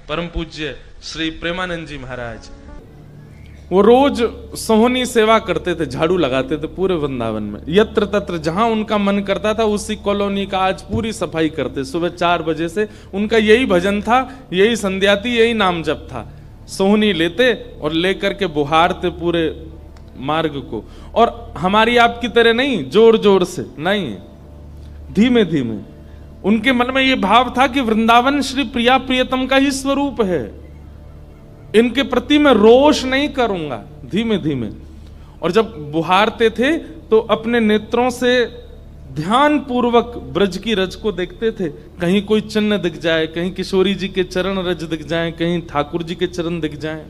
परम पूज्य श्री प्रेमानंद जी महाराज, वो रोज सोहनी सेवा करते थे, झाड़ू लगाते थे पूरे वृंदावन में। यत्र तत्र जहां उनका मन करता था उसी कॉलोनी का आज पूरी सफाई करते। सुबह 4 बजे से उनका यही भजन था, यही संध्या थी, यही नाम जप था। सोहनी लेते और लेकर के बुहारते पूरे मार्ग को। और हमारी आपकी तरह नहीं जोर जोर से, नहीं, धीमे धीमे। उनके मन में यह भाव था कि वृंदावन श्री प्रिया प्रियतम का ही स्वरूप है, इनके प्रति मैं रोष नहीं करूंगा, धीमे धीमे। और जब बुहारते थे तो अपने नेत्रों से ध्यान पूर्वक ब्रज की रज को देखते थे। कहीं कोई चिन्ह दिख जाए, कहीं किशोरी जी के चरण रज दिख जाए, कहीं ठाकुर जी के चरण दिख जाए।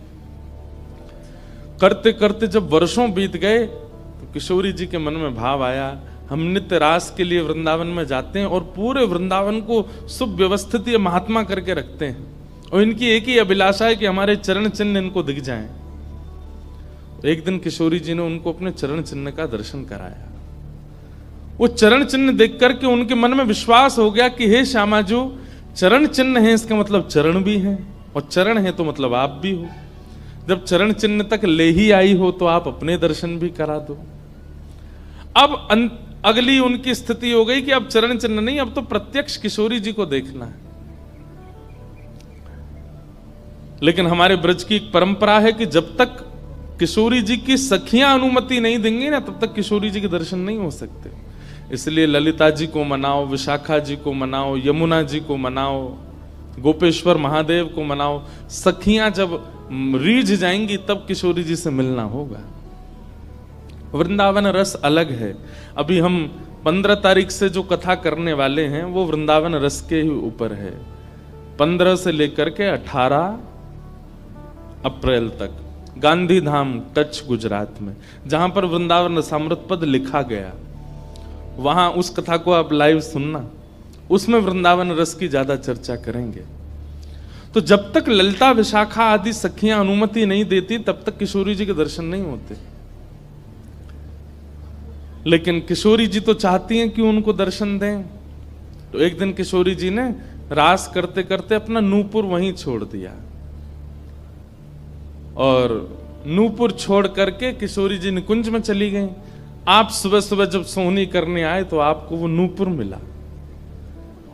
करते करते जब वर्षों बीत गए तो किशोरी जी के मन में भाव आया, हम नित्य रास के लिए वृंदावन में जाते हैं और पूरे वृंदावन को सुव्यवस्थित महात्मा करके रखते हैं, और इनकी एक ही अभिलाषा है कि हमारे चरण चिन्ह इनको दिख जाएं। एक दिन किशोरी जी ने उनको अपने चरण चिन्ह का दर्शन कराया। वो चरण चिन्ह देख करके उनके मन में विश्वास हो गया कि हे श्यामा जो चरण चिन्ह है इसका मतलब चरण भी है, और चरण है तो मतलब आप भी हो। जब चरण चिन्ह तक ले ही आई हो तो आप अपने दर्शन भी करा दो। अब अगली उनकी स्थिति हो गई कि अब चरण चिन्ह नहीं, अब तो प्रत्यक्ष किशोरी जी को देखना है। लेकिन हमारे ब्रज की एक परंपरा है कि जब तक किशोरी जी की सखियां अनुमति नहीं देंगी ना, तब तक किशोरी जी के दर्शन नहीं हो सकते। इसलिए ललिता जी को मनाओ, विशाखा जी को मनाओ, यमुना जी को मनाओ, गोपेश्वर महादेव को मनाओ। सखियां जब रीझ जाएंगी तब किशोरी जी से मिलना होगा। वृंदावन रस अलग है। अभी हम 15 तारीख से जो कथा करने वाले हैं वो वृंदावन रस के ही ऊपर है। 15 से लेकर के 18 अप्रैल तक गांधी धाम कच्छ गुजरात में, जहां पर वृंदावन रसामृत पद लिखा गया, वहां उस कथा को आप लाइव सुनना। उसमें वृंदावन रस की ज्यादा चर्चा करेंगे। तो जब तक ललिता विशाखा आदि सखियां अनुमति नहीं देती तब तक किशोरी जी के दर्शन नहीं होते। लेकिन किशोरी जी तो चाहती हैं कि उनको दर्शन दें। तो एक दिन किशोरी जी ने रास करते करते अपना नूपुर वहीं छोड़ दिया, और नूपुर छोड़ करके किशोरी जी निकुंज में चली गई। आप सुबह सुबह जब सोहनी करने आए तो आपको वो नूपुर मिला,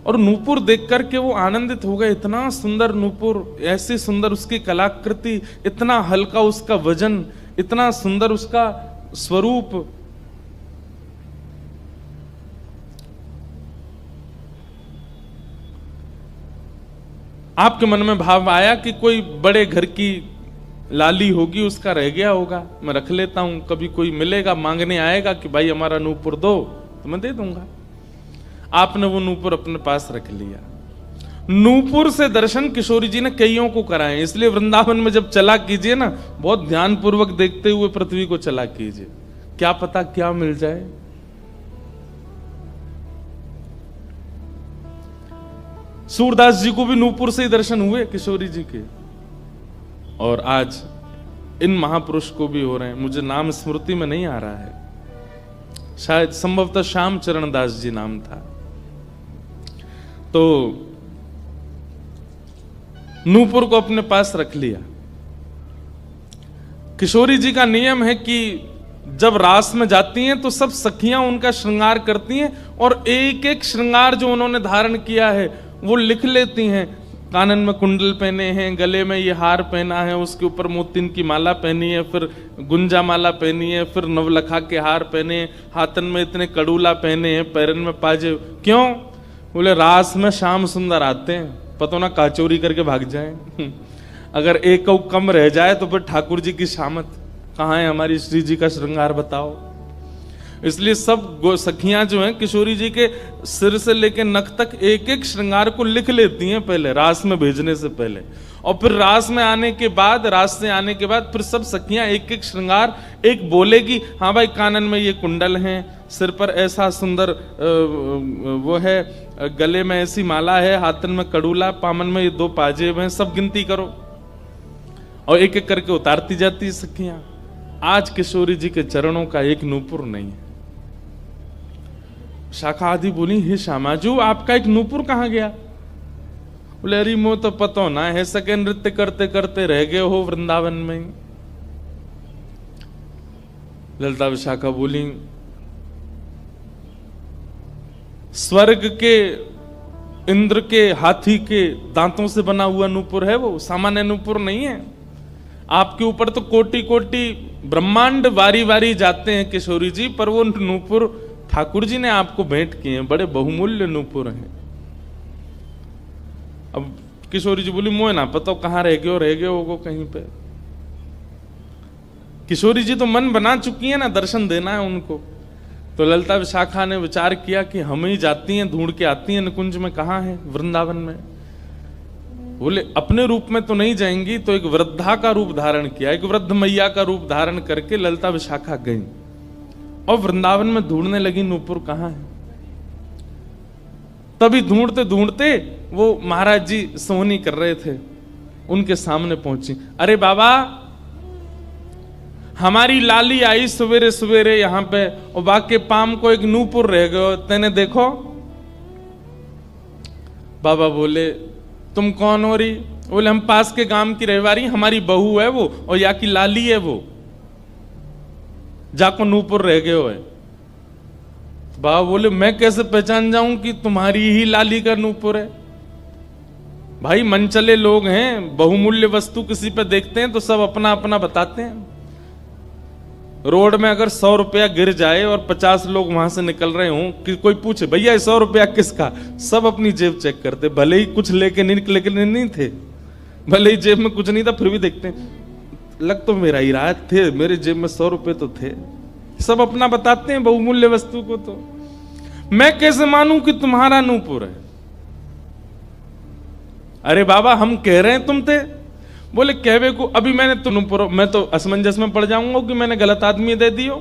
और नूपुर देख करके वो आनंदित हो गए। इतना सुंदर नूपुर, ऐसी सुंदर उसकी कलाकृति, इतना हल्का उसका वजन, इतना सुंदर उसका स्वरूप। आपके मन में भाव आया कि कोई बड़े घर की लाली होगी, उसका रह गया होगा, मैं रख लेता हूं, कभी कोई मिलेगा मांगने आएगा कि भाई हमारा नूपुर दो तो मैं दे दूंगा। आपने वो नूपुर अपने पास रख लिया। नूपुर से दर्शन किशोरी जी ने कईयों को कराए। इसलिए वृंदावन में जब चला कीजिए ना, बहुत ध्यानपूर्वक देखते हुए पृथ्वी को चला कीजिए, क्या पता क्या मिल जाए। सूरदास जी को भी नूपुर से ही दर्शन हुए किशोरी जी के, और आज इन महापुरुष को भी हो रहे हैं। मुझे नाम स्मृति में नहीं आ रहा है, शायद संभवतः श्याम चरण दास जी नाम था। तो नूपुर को अपने पास रख लिया। किशोरी जी का नियम है कि जब रास में जाती हैं तो सब सखियां उनका श्रृंगार करती हैं, और एक एक श्रृंगार जो उन्होंने धारण किया है वो लिख लेती हैं। कानन में कुंडल पहने हैं, गले में ये हार पहना है, उसके ऊपर मोतिन की माला पहनी है, फिर गुंजा माला पहनी है, फिर नवलखा के हार पहने हैं, हाथन में इतने कड़ूला पहने हैं, पैरन में पाजे। क्यों? बोले रास में श्याम सुंदर आते हैं, पता ना काचोरी करके भाग जाएं। अगर एक कम रह जाए तो फिर ठाकुर जी की शामत कहाँ है, हमारी श्री जी का श्रृंगार बताओ। इसलिए सब सखियां जो हैं किशोरी जी के सिर से लेकर नख तक एक एक श्रृंगार को लिख लेती हैं पहले, रास में भेजने से पहले। और फिर रास में आने के बाद, रास से आने के बाद फिर सब सखियां एक एक श्रृंगार, एक बोलेगी हाँ भाई कानन में ये कुंडल हैं, सिर पर ऐसा सुंदर वो है, गले में ऐसी माला है, हाथन में कड़ूला, पामन में ये 2 पाजेब हैं, सब गिनती करो। और एक एक करके उतारती जाती सखियां। आज किशोरी जी के चरणों का एक नूपुर नहीं है। शाखा आदि बोली हे श्यामाजू आपका एक नूपुर कहां गया? बोले अरे मो तो पतो ना है, सके नृत्य करते करते रह गए हो वृंदावन में। ललिता विशाखा बोली स्वर्ग के इंद्र के हाथी के दांतों से बना हुआ नूपुर है वो, सामान्य नूपुर नहीं है। आपके ऊपर तो कोटि कोटि ब्रह्मांड वारी वारी जाते हैं किशोरी जी, पर वो नूपुर ठाकुर जी ने आपको भेंट किए हैं, बड़े बहुमूल्य नूपुर हैं। अब किशोरी जी बोली मोए ना पता कहाँ रह गए हो कहीं पे। किशोरी जी तो मन बना चुकी है ना, दर्शन देना है उनको। तो ललिता विशाखा ने विचार किया कि हम ही जाती हैं, ढूंढ के आती हैं निकुंज में, कहाँ है वृंदावन में। बोले अपने रूप में तो नहीं जाएंगी, तो एक वृद्धा का रूप धारण किया, एक वृद्ध मैया का रूप धारण करके ललिता विशाखा गई और वृंदावन में ढूंढने लगी नूपुर कहाँ है। तभी ढूंढते ढूंढते वो महाराज जी सोहनी कर रहे थे, उनके सामने पहुंची। अरे बाबा हमारी लाली आई सवेरे सवेरे यहाँ पे और बाके पाम को एक नूपुर रह गयो, तेने देखो। बाबा बोले तुम कौन हो रही? बोले हम पास के गांव की रहवारी, हमारी बहू है वो और या की लाली है वो, जाको नूपुर रह गयो है। बाबा बोले मैं कैसे पहचान जाऊं कि तुम्हारी ही लाली का नूपुर है? भाई मनचले लोग हैं, बहुमूल्य वस्तु किसी पे देखते हैं तो सब अपना अपना बताते हैं। रोड में अगर 100 रुपया गिर जाए और 50 लोग वहां से निकल रहे हों, कि कोई पूछे भैया 100 रुपया किसका, सब अपनी जेब चेक करते, भले ही कुछ लेके नहीं थे, भले ही जेब में कुछ नहीं था फिर भी देखते लग तो मेरा ही रहा थे, मेरे जेब में 100 रुपए तो थे। सब अपना बताते हैं बहुमूल्य वस्तु को। तो मैं कैसे मानूं कि तुम्हारा नूपुर है? अरे बाबा हम कह रहे हैं तुम थे। बोले कहवे को अभी मैंने तो नूपुर, मैं तो असमंजस में पड़ जाऊंगा कि मैंने गलत आदमी दे दियो।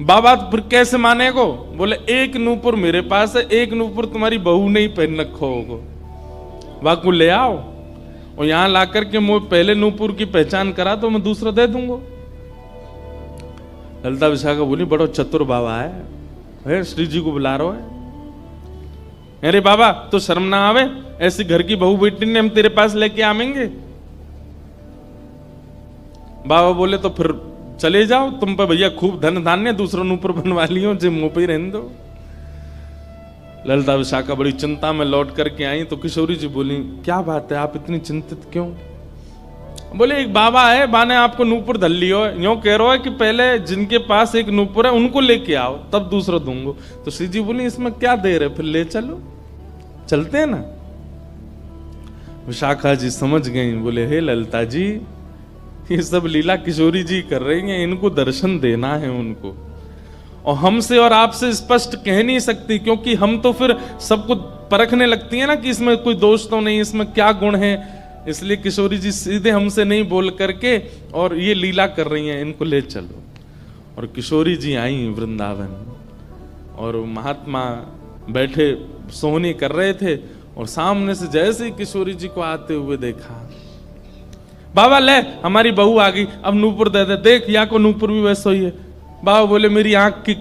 बाबा फिर कैसे मानेगो? बोले एक नूपुर मेरे पास है, एक नूपुर तुम्हारी बहू ने ही पहन रखो होगो, वाकू ले आओ और यहां लाकर के मुझे पहले नूपुर की पहचान करा तो मैं दूसरा दे दूंगा। ललिता विशाखा बोली बड़ो चतुर बाबा है, श्री जी को बुला रहा है। अरे बाबा तो शर्म ना आवे, ऐसी घर की बहू बेटी ने हम तेरे पास लेके आवेंगे? बाबा बोले तो फिर चले जाओ, तुम पे भैया खूब धन धान्य, दूसरों ऊपर बनवा लियो, जे मुंह पे ही रहने दो। ललिता विशाखा बड़ी चिंता में लौट करके आई तो किशोरी जी बोली क्या बात है, आप इतनी चिंतित क्यों? बोले एक बाबा है, बाने आपको नूपुर धल लियो, यूं कह रहा है कि पहले जिनके पास एक नूपुर है उनको लेके आओ तब दूसरा दूंगो। तो श्री जी बोली इसमें क्या देर है, फिर ले चलो, चलते हैं ना। विशाखा जी समझ गई, बोले हे ललिता जी ये सब लीला किशोरी जी कर रही हैं, इनको दर्शन देना है उनको, और हमसे और आपसे स्पष्ट कह नहीं सकती, क्योंकि हम तो फिर सबको परखने लगती है ना कि इसमें कोई दोष तो नहीं, इसमें क्या गुण है। इसलिए किशोरी जी सीधे हमसे नहीं बोल करके और ये लीला कर रही हैं, इनको ले चलो। और किशोरी जी आई वृंदावन और महात्मा बैठे सोहनी कर रहे थे और सामने से जैसे ही किशोरी जी को आते हुए देखा, बाबा ले हमारी बहू आ गई, अब नूपुर दे दे, देख या को नूपुर भी वैसा ही है। बाबा बोले मेरी आंख की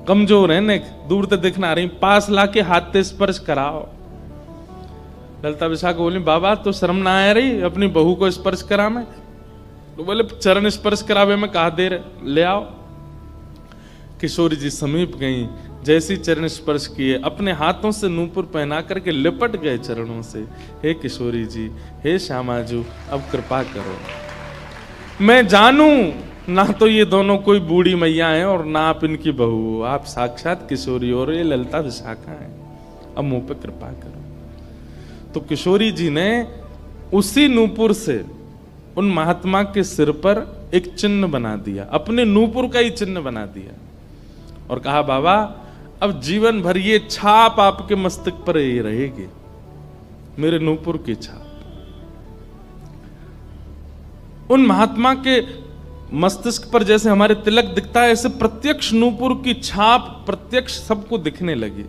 कमजोर है ने, दूर से दिखना रही, पास लाके हाथ से स्पर्श कराओ। ललिता विशाखा बोली बाबा तो शर्म ना आ रही अपनी बहू को स्पर्श करा में? तो बोले चरण स्पर्श करावे में कहा देर, ले आओ। किशोरी जी समीप गई, जैसी चरण स्पर्श किए अपने हाथों से नूपुर पहना करके लिपट गए चरणों से। हे किशोरी जी, हे श्यामाजू, अब कृपा करो, मैं जानू ना तो ये दोनों कोई बूढ़ी मैया हैं और ना आप इनकी बहू, आप साक्षात किशोरी और ये ललिता विशाखा हैं, अब मुंह पे कृपा करो। तो किशोरी जी ने उसी नूपुर से उन महात्मा के सिर पर एक चिन्ह बना दिया, अपने नूपुर का ही चिन्ह बना दिया और कहा बाबा अब जीवन भर ये छाप आपके मस्तक पर ही रहेगी, मेरे नूपुर की छाप। उन महात्मा के मस्तिष्क पर जैसे हमारे तिलक दिखता है, ऐसे प्रत्यक्ष नूपुर की छाप प्रत्यक्ष सबको दिखने लगी।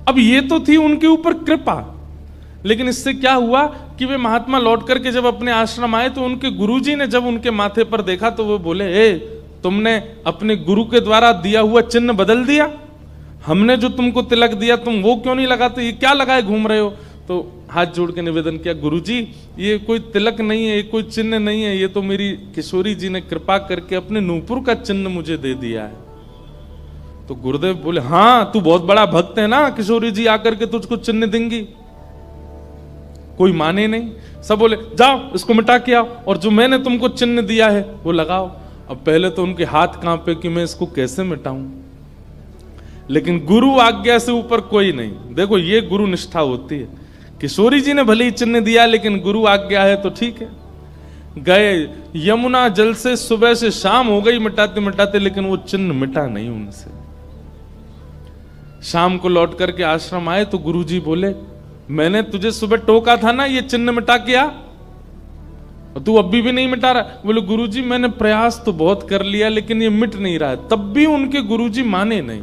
अब ये तो थी उनके ऊपर कृपा, लेकिन इससे क्या हुआ कि वे महात्मा लौट करके जब अपने आश्रम आए तो उनके गुरुजी ने जब उनके माथे पर देखा तो वो बोले ए तुमने अपने गुरु के द्वारा दिया हुआ चिन्ह बदल दिया? हमने जो तुमको तिलक दिया तुम वो क्यों नहीं लगाते, ये क्या लगाए घूम रहे हो। तो हाथ जोड़ के निवेदन किया, गुरुजी ये कोई तिलक नहीं है, ये कोई चिन्ह नहीं है, ये तो मेरी किशोरी जी ने कृपा करके अपने नूपुर का चिन्ह मुझे दे दिया है। तो गुरुदेव बोले, हाँ तू बहुत बड़ा भक्त है ना, किशोरी जी आकर के तुझको चिन्ह देंगी। कोई माने नहीं, सब बोले जाओ इसको मिटा के आओ, और जो मैंने तुमको चिन्ह दिया है वो लगाओ। अब पहले तो उनके हाथ कांपे कि मैं इसको कैसे मिटाऊं, लेकिन गुरु आज्ञा से ऊपर कोई नहीं। देखो ये गुरु निष्ठा होती है। किशोरी जी ने भले ही चिन्ह दिया, लेकिन गुरु आज्ञा है तो ठीक है। गए यमुना जल से सुबह से शाम हो गई मिटाते मिटाते, लेकिन वो चिन्ह मिटा नहीं उनसे। शाम को लौट करके आश्रम आए तो गुरुजी बोले, मैंने तुझे सुबह टोका था ना ये चिन्ह मिटा के आ, और तू अभी भी नहीं मिटा रहा। बोले गुरुजी मैंने प्रयास तो बहुत कर लिया लेकिन ये मिट नहीं रहा है। तब भी उनके गुरुजी माने नहीं।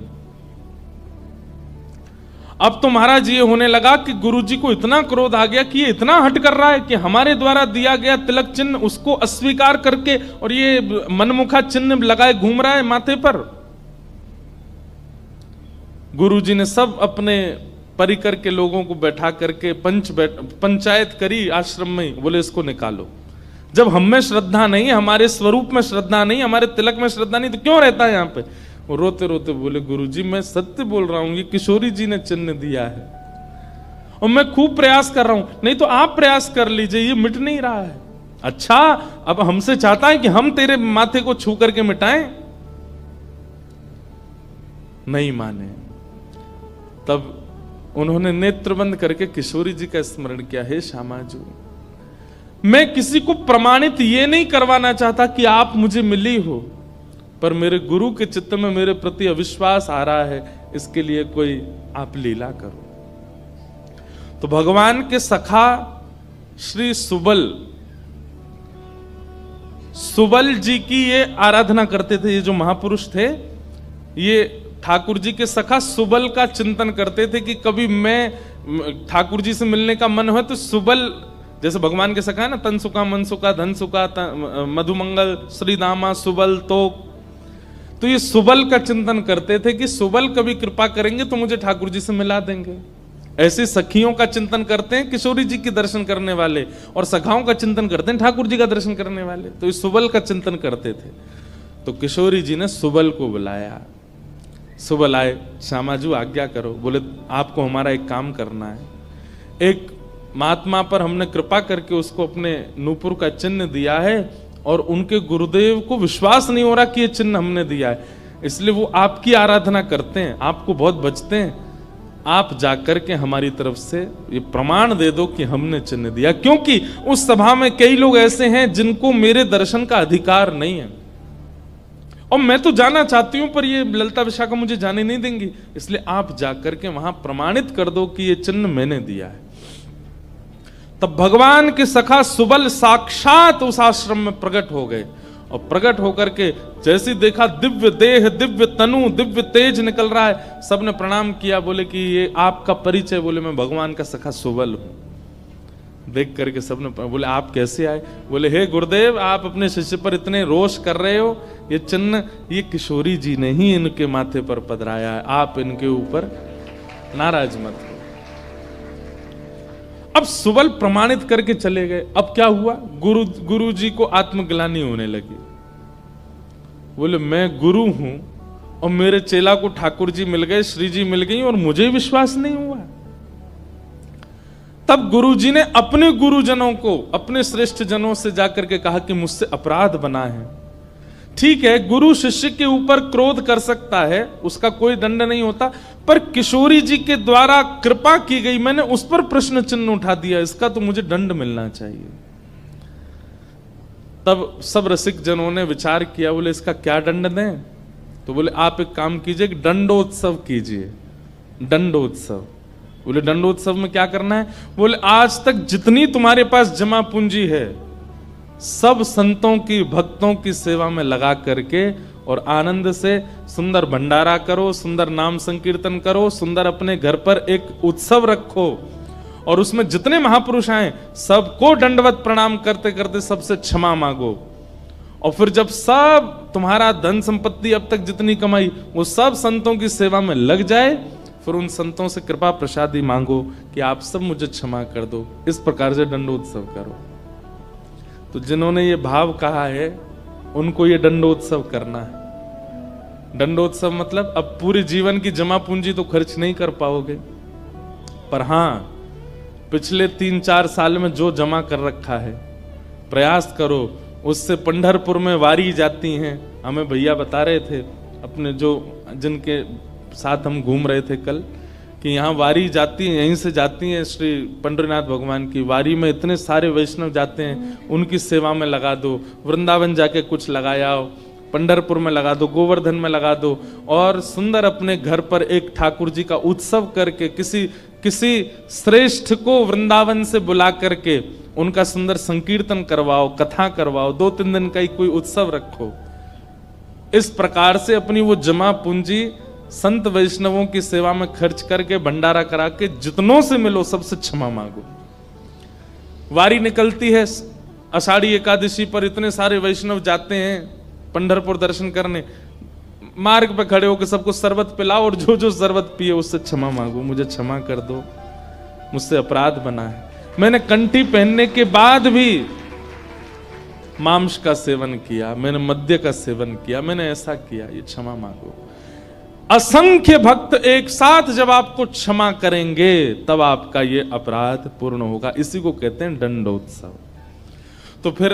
अब तो महाराज ये होने लगा कि गुरुजी को इतना क्रोध आ गया कि ये इतना हट कर रहा है कि हमारे द्वारा दिया गया तिलक चिन्ह उसको अस्वीकार करके और ये मनमुखा चिन्ह लगाए घूम रहा है माथे पर। गुरुजी ने सब अपने परिकर के लोगों को बैठा करके पंचायत करी आश्रम में। बोले इसको निकालो, जब हम में श्रद्धा नहीं, हमारे स्वरूप में श्रद्धा नहीं, हमारे तिलक में श्रद्धा नहीं, तो क्यों रहता है यहाँ पे। वो रोते रोते बोले गुरुजी मैं सत्य बोल रहा हूं, ये किशोरी जी ने चिन्ह दिया है और मैं खूब प्रयास कर रहा हूं। नहीं तो आप प्रयास कर लीजिए, ये मिट नहीं रहा है। अच्छा अब हमसे चाहता है कि हम तेरे माथे को छू करके मिटाएं। नहीं माने। तब उन्होंने नेत्र बंद करके किशोरी जी का स्मरण किया, हे श्यामाजू मैं किसी को प्रमाणित ये नहीं करवाना चाहता कि आप मुझे मिली हो, पर मेरे गुरु के चित्त में मेरे प्रति अविश्वास आ रहा है, इसके लिए कोई आप लीला करो। तो भगवान के सखा श्री सुबल जी की ये आराधना करते थे। ये जो महापुरुष थे ये ठाकुर जी के सखा सुबल का चिंतन करते थे कि कभी मैं ठाकुर जी से मिलने का मन हो तो सुबल, जैसे भगवान के सखा है ना, तन सुखा मन सुखा धन सुखा मधुमंगल श्री दामा सुबल, तो ये सुबल का चिंतन करते थे कि सुबल कभी कृपा करेंगे तो मुझे ठाकुर जी से मिला देंगे। ऐसे सखियों का चिंतन करते हैं किशोरी जी के दर्शन करने वाले, और सखाओं का चिंतन करते हैं ठाकुर जी का दर्शन करने वाले। तो इस सुबल का चिंतन करते थे। तो किशोरी जी ने सुबल को बुलाया। सुबल आए, श्यामाजू आज्ञा करो। बोले आपको हमारा एक काम करना है। एक महात्मा पर हमने कृपा करके उसको अपने नूपुर का चिन्ह दिया है और उनके गुरुदेव को विश्वास नहीं हो रहा कि ये चिन्ह हमने दिया है, इसलिए वो आपकी आराधना करते हैं, आपको बहुत बचते हैं। आप जाकर के हमारी तरफ से ये प्रमाण दे दो कि हमने चिन्ह दिया, क्योंकि उस सभा में कई लोग ऐसे हैं जिनको मेरे दर्शन का अधिकार नहीं है और मैं तो जाना चाहती हूं पर ये ललिता विशाखा मुझे जाने नहीं देंगी, इसलिए आप जाकर के वहां प्रमाणित कर दो कि ये चिन्ह मैंने दिया है। तब भगवान के सखा सुबल साक्षात उस आश्रम में प्रकट हो गए और प्रकट होकर के जैसे देखा दिव्य देह, दिव्य तनु, दिव्य तेज निकल रहा है, सबने प्रणाम किया। बोले कि ये आपका परिचय। बोले मैं भगवान का सखा सुबल हूं। देख करके सबने बोले आप कैसे आए। बोले हे गुरुदेव आप अपने शिष्य पर इतने रोष कर रहे हो, ये चिन्ह ये किशोरी जी ने ही इनके माथे पर पधराया है, आप इनके ऊपर नाराज मत हो। अब सुबल प्रमाणित करके चले गए। अब क्या हुआ, गुरु जी को आत्मग्लानि होने लगी। बोले मैं गुरु हूं और मेरे चेला को ठाकुर जी मिल गए, श्री जी मिल गई और मुझे विश्वास नहीं हुआ। तब गुरु जी ने अपने गुरुजनों को, अपने श्रेष्ठ जनों से जाकर के कहा कि मुझसे अपराध बना है। ठीक है, गुरु शिष्य के ऊपर क्रोध कर सकता है, उसका कोई दंड नहीं होता, पर किशोरी जी के द्वारा कृपा की गई, मैंने उस पर प्रश्न चिन्ह उठा दिया, इसका तो मुझे दंड मिलना चाहिए। तब सब रसिक जनों ने विचार किया, बोले इसका क्या दंड दें। तो बोले आप एक काम कीजिए, दंडोत्सव कीजिए। दंडोत्सव। बोले दंडोत्सव में क्या करना है। बोले आज तक जितनी तुम्हारे पास जमा पूंजी है सब संतों की, भक्तों की सेवा में लगा करके और आनंद से सुंदर भंडारा करो, सुंदर नाम संकीर्तन करो, सुंदर अपने घर पर एक उत्सव रखो और उसमें जितने महापुरुष आए सबको दंडवत प्रणाम करते करते सबसे क्षमा मांगो और फिर जब सब तुम्हारा धन संपत्ति अब तक जितनी कमाई वो सब संतों की सेवा में लग जाए, फिर उन संतों से कृपा प्रसादी मांगो कि आप सब मुझे क्षमा कर दो। इस प्रकार से दंडोत्सव करो। तो जिन्होंने ये भाव कहा है उनको ये दंडोत्सव करना है। दंडोत्सव मतलब अब पूरे जीवन की जमा पूंजी तो खर्च नहीं कर पाओगे, पर हां पिछले 3-4 साल में जो जमा कर रखा है प्रयास करो उससे। पंढरपुर में वारी जाती हैं, हमें भैया बता रहे थे अपने जो जिनके साथ हम घूम रहे थे कल, कि यहाँ वारी जाती है, यहीं से जाती है श्री पंडरीनाथ भगवान की वारी में इतने सारे वैष्णव जाते हैं, उनकी सेवा में लगा दो। वृंदावन जाके कुछ लगाया, पंढरपुर में लगा दो, गोवर्धन में लगा दो, और सुंदर अपने घर पर एक ठाकुर जी का उत्सव करके किसी श्रेष्ठ को वृंदावन से बुला करके उनका सुंदर संकीर्तन करवाओ, कथा करवाओ, 2-3 दिन का ही कोई उत्सव रखो। इस प्रकार से अपनी वो जमा पूंजी संत वैष्णवों की सेवा में खर्च करके भंडारा करा के जितनों से मिलो सबसे क्षमा मांगो। वारी निकलती है आषाढ़ी एकादशी पर, इतने सारे वैष्णव जाते हैं पंढरपुर दर्शन करने, मार्ग पे खड़े होकर सबको शरबत पिलाओ और जो जो शरबत पिए उससे क्षमा मांगो, मुझे क्षमा कर दो, मुझसे अपराध बना है, मैंने कंठी पहनने के बाद भी मांस का सेवन किया, मैंने मद्य का सेवन किया, मैंने ऐसा किया, ये क्षमा मांगो। असंख्य भक्त एक साथ जब आपको क्षमा करेंगे तब आपका ये अपराध पूर्ण होगा। इसी को कहते हैं दंडोत्सव। तो फिर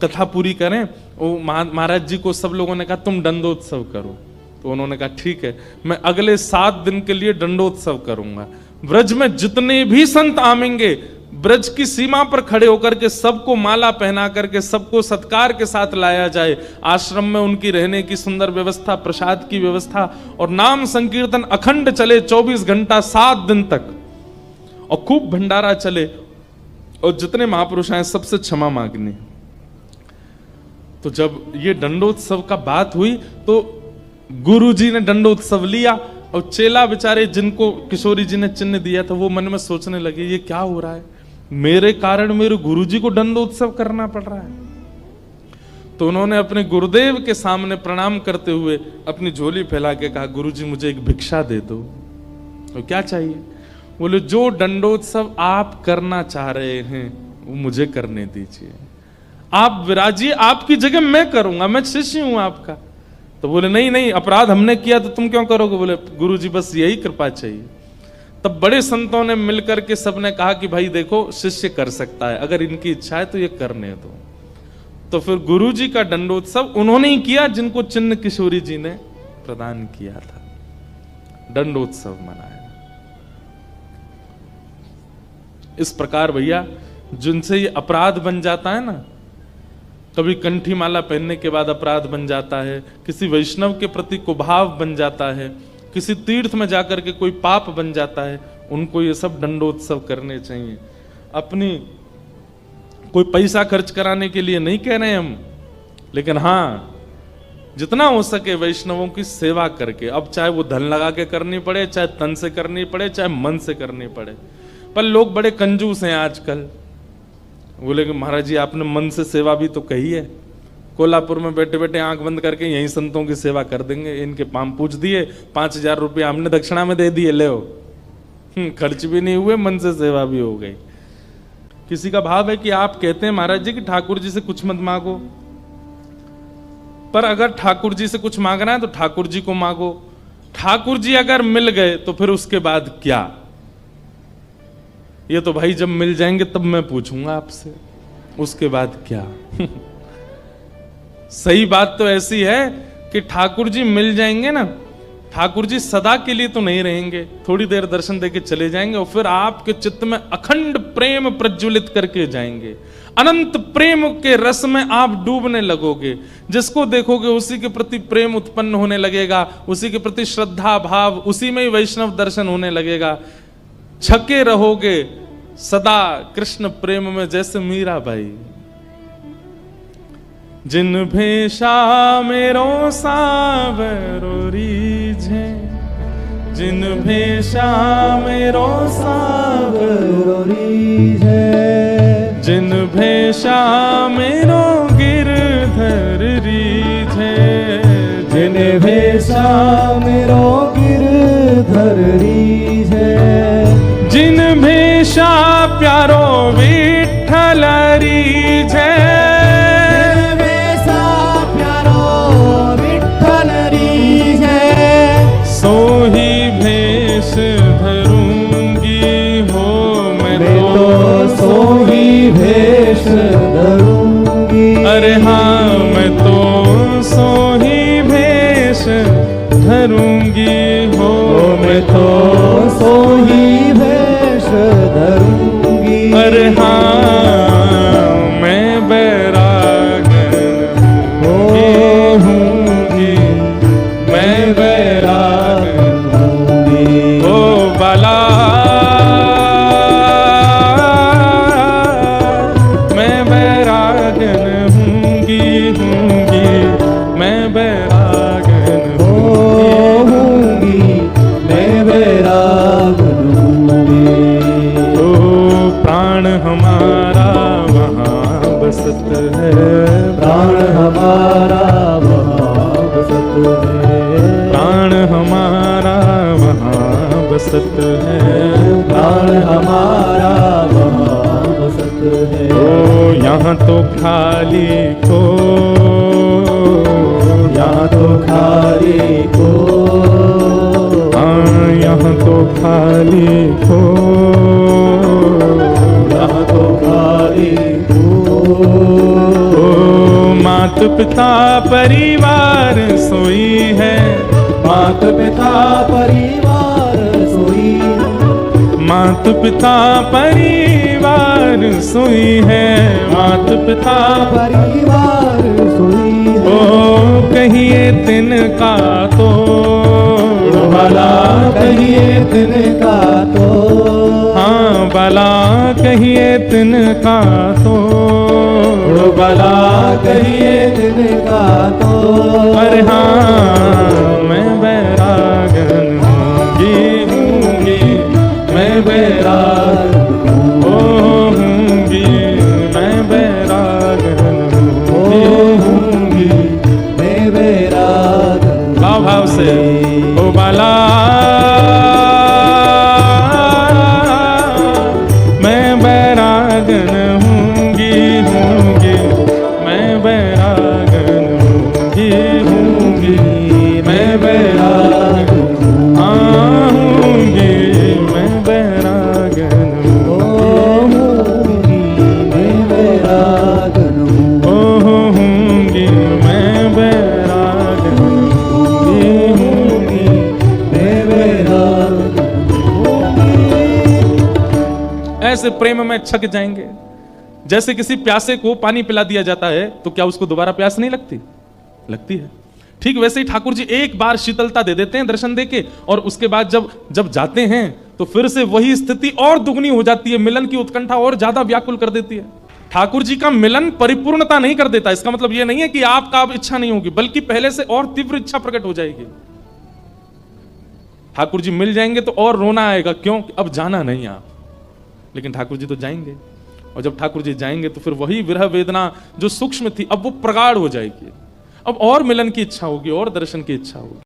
कथा पूरी करें। वो महाराज जी को सब लोगों ने कहा तुम दंडोत्सव करो, तो उन्होंने कहा ठीक है, मैं अगले 7 दिन के लिए दंडोत्सव करूंगा। ब्रज में जितने भी संत आवेंगे ब्रज की सीमा पर खड़े होकर के सबको माला पहना करके सबको सत्कार के साथ लाया जाए। आश्रम में उनकी रहने की सुंदर व्यवस्था, प्रसाद की व्यवस्था, और नाम संकीर्तन अखंड चले 24 घंटा 7 दिन तक, और खूब भंडारा चले, और जितने महापुरुष आए सबसे क्षमा मांगनी। तो जब ये दंडोत्सव का बात हुई तो गुरु जी ने दंडोत्सव लिया, और चेला बेचारे जिनको किशोरी जी ने चिन्ह दिया था वो मन में सोचने लगे ये क्या हो रहा है, मेरे कारण मेरे गुरुजी को दंडोत्सव करना पड़ रहा है। तो उन्होंने अपने गुरुदेव के सामने प्रणाम करते हुए अपनी झोली फैला के कहा गुरुजी मुझे एक भिक्षा दे दो। तो क्या चाहिए? बोले जो दंडोत्सव आप करना चाह रहे हैं वो मुझे करने दीजिए, आप विराजिए, आपकी जगह मैं करूंगा, मैं शिष्य हूं आपका। तो बोले नहीं नहीं, अपराध हमने किया तो तुम क्यों करोगे? बोले गुरुजी बस यही कृपा चाहिए। तब बड़े संतों ने मिलकर के सबने कहा कि भाई देखो शिष्य कर सकता है, अगर इनकी इच्छा है तो ये करने दो। तो फिर गुरुजी का दंडोत्सव उन्होंने ही किया जिनको चिन्ह किशोरी जी ने प्रदान किया था, दंडोत्सव मनाया। इस प्रकार भैया जिनसे ये अपराध बन जाता है ना, कभी कंठी माला पहनने के बाद अपराध बन जाता है, किसी वैष्णव के प्रति कुभाव बन जाता है, किसी तीर्थ में जाकर के कोई पाप बन जाता है, उनको ये सब दंडोत्सव करने चाहिए। अपनी कोई पैसा खर्च कराने के लिए नहीं कह रहे हम, लेकिन हाँ जितना हो सके वैष्णवों की सेवा करके, अब चाहे वो धन लगा के करनी पड़े, चाहे तन से करनी पड़े, चाहे मन से करनी पड़े। पर लोग बड़े कंजूस हैं आजकल। बोले कि महाराज जी आपने मन से सेवा भी तो कही है, कोल्हापुर में बैठे बैठे आंख बंद करके यहीं संतों की सेवा कर देंगे, इनके पांव पूछ दिए, 5000 रुपये हमने दक्षिणा में दे दिए, ले खर्च भी नहीं हुए, मन से सेवा भी हो गई। किसी का भाव है कि आप कहते हैं महाराज जी कि ठाकुर जी से कुछ मत मांगो, पर अगर ठाकुर जी से कुछ मांगना है तो ठाकुर जी को मांगो। ठाकुर जी अगर मिल गए तो फिर उसके बाद क्या? ये तो भाई जब मिल जाएंगे तब मैं पूछूंगा आपसे, उसके बाद क्या? सही बात तो ऐसी है कि ठाकुर जी मिल जाएंगे ना, ठाकुर जी सदा के लिए तो नहीं रहेंगे, थोड़ी देर दर्शन देके चले जाएंगे और फिर आपके चित्त में अखंड प्रेम प्रज्वलित करके जाएंगे। अनंत प्रेम के रस में आप डूबने लगोगे, जिसको देखोगे उसी के प्रति प्रेम उत्पन्न होने लगेगा, उसी के प्रति श्रद्धा भाव, उसी में ही वैष्णव दर्शन होने लगेगा। छके रहोगे सदा कृष्ण प्रेम में, जैसे मीरा बाई। जिन भेषा मेरो सावरो रीझे, जिन भेषा मेरो सावरो रीझे, जिन भेषा मेरो गिरधर भेषा मेरो गिरधर रीझे। जिन भेषा प्यारो विठ्ठल रीझे। भेषा प्यारो विठ्ठल रीझे। सोही भेष धरूंगी हो मैं तो सोही भेष धरूंगी। अरे हाँ मैं तो सोही भेष धरूंगी हो मैं तो सोही भेष धरूंगी। अरे हाँ मैं बैरागन होऊंगी। मैं बैरागन ओ बाला। मैं बैरागन हूँगी मैं बैरागन होऊंगी। मैं बैरागन होऊंगी। ओ प्राण हमारा वहाँ बसत है। प्राण हमारा वहाँ बसत है। प्राण हमारा वहाँ बसत है। प्राण हमारा वहाँ बसत है। ओ यहाँ तो खाली को यहाँ तो खाली को। हाँ यहाँ तो खाली को। यहाँ तो खाली को। ओ मात पिता परिवार सोई है। मात पिता परिवार सोई है। मात पिता परिवार सोई है। मात पिता परिवार सोई है। ओ कहिए तिनका तो भला कहिए तिनका तो। हाँ भला कहिए तिनका तो। भला कहिए तिनका तो। अरे हाँ मैं बैरागन हूँगी मैं बैरागन होऊंगी। मैं बैरागन होऊंगी। मैं बैरागन भाव भाव से ओ बाला। मैं बैरागन हूँगी मैं बैरागन हूँगी मैं बैरागन हूँगी मैं बैरागन होऊंगी। मैं बैरागन होऊंगी मैं बैरागन होऊंगी। मैं बैरागन होऊंगी। ऐसे प्रेम में छक जाएंगे। जैसे किसी प्यासे को पानी पिला दिया जाता है तो क्या उसको दोबारा प्यास नहीं लगती? लगती है। ठीक वैसे ही ठाकुर जी एक बार शीतलता दे देते हैं दर्शन देके, और उसके बाद जब जाते हैं तो फिर से वही स्थिति और दुगनी हो जाती है। मिलन की उत्कंठा और ज्यादा व्याकुल कर देती है। ठाकुर जी का मिलन परिपूर्णता नहीं कर देता। इसका मतलब यह नहीं है कि आपका अब इच्छा नहीं होगी, बल्कि पहले से और तीव्र इच्छा प्रकट हो जाएगी। ठाकुर जी मिल जाएंगे तो और रोना आएगा, क्यों? अब जाना नहीं आप। लेकिन ठाकुर जी तो जाएंगे, और जब ठाकुर जी जाएंगे तो फिर वही विरह वेदना जो सूक्ष्म थी अब वो प्रगाढ़ हो जाएगी। अब और मिलन की इच्छा होगी और दर्शन की इच्छा होगी।